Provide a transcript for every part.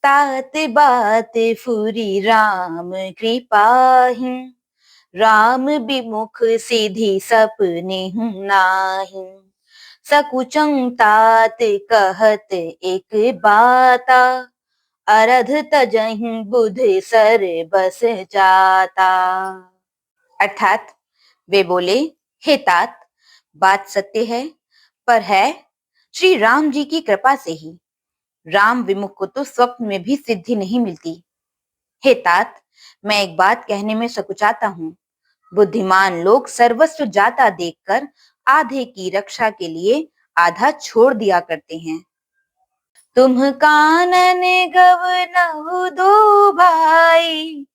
तात बात फुरी राम कृपाहि, राम विमुख सिधि सपने नाही। सकुचं तात कहत एक बाता, अरध तजहि बुध सर बस जाता। अर्थात वे बोले, हे तात, बात सत्य है, पर है श्री राम जी की कृपा से ही। राम विमुख को तो स्वप्न में भी सिद्धि नहीं मिलती। हे तात, मैं एक बात कहने में सकुचाता हूँ। बुद्धिमान लोग सर्वस्व जाता देखकर आधे की रक्षा के लिए आधा छोड़ दिया करते हैं। तुम कानन गवनहु दो भाई,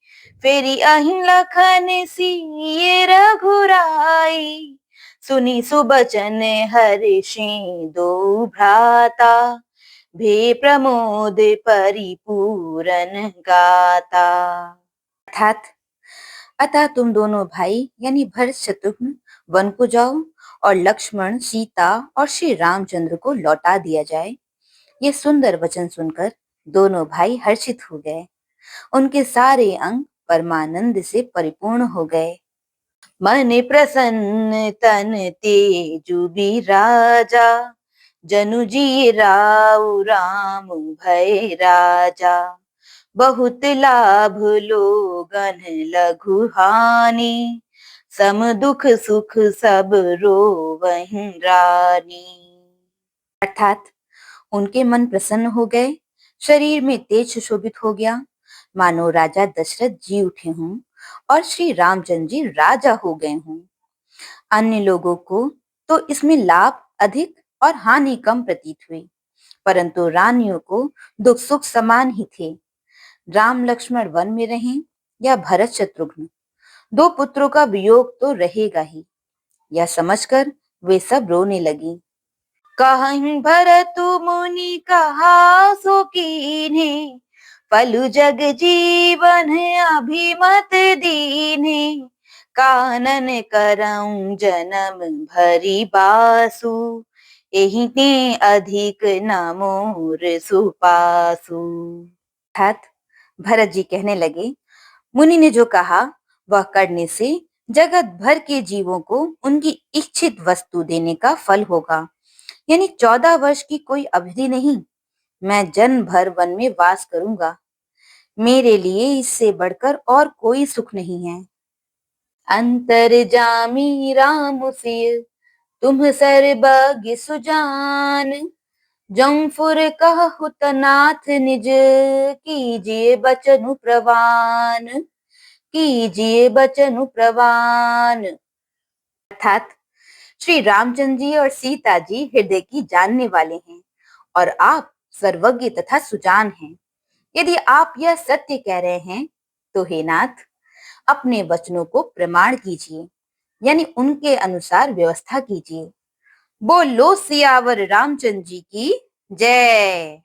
फेरी अहिं लखन सिय रघुराई। सुनी सुबचन हर्षि दो भ्राता, भे प्रमोद परिपूरन गाता। अर्थात अतः तुम दोनों भाई यानी भरत शत्रुघ्न वन को जाओ और लक्ष्मण, सीता और श्री रामचंद्र को लौटा दिया जाए। ये सुंदर वचन सुनकर दोनों भाई हर्षित हो गए। उनके सारे अंग परमानंद से परिपूर्ण हो गए। मन प्रसन्न तन तेजु राजा, जनु जी राउ राम भय राजा। बहुत लाभ लोगन लघु हानि, सम दुख सुख सब रोवहिं रानी। अर्थात उनके मन प्रसन्न हो गए, शरीर में तेज सुशोभित हो गया, मानो राजा दशरथ जी उठे हों और श्री रामचंद्र जी राजा हो गए हों। अन्य लोगों को तो इसमें लाभ अधिक और हानि कम प्रतीत हुई, परंतु रानियों को दुख सुख समान ही थे। राम लक्ष्मण वन में रहें या भरत शत्रुघ्न, दो पुत्रों का वियोग तो रहेगा ही। यह समझकर वे सब रोने लगी। कहहिं भरतु मुनि कहा सो कीन्हे, पलु जग जीवन अभिमत दीन्हे। कानन करऊं जन्म भरी बासु, एहि ते अधिक न मोर सुपासु। अर्थात भरत जी कहने लगे, मुनि ने जो कहा वह करने से जगत भर के जीवों को उनकी इच्छित वस्तु देने का फल होगा, यानी 14 वर्ष की कोई अवधि नहीं। मैं जन्म भर वन में वास करूंगा। मेरे लिए इससे बढ़कर और कोई सुख नहीं है। अंतर्जामी राम सिय, तुम सर्वज्ञ सुजान। जौफुर कहु नाथ निज, कीजिए बचनु प्रवान, कीजिए बचनु प्रवान। अर्थात श्री रामचंद्र जी और सीता जी हृदय की जानने वाले हैं और आप सर्वज्ञ तथा सुजान हैं। यदि आप यह सत्य कह रहे हैं तो हे नाथ, अपने वचनों को प्रमाण कीजिए, यानी उनके अनुसार व्यवस्था कीजिए। बोलो सियावर रामचंद्र जी की जय।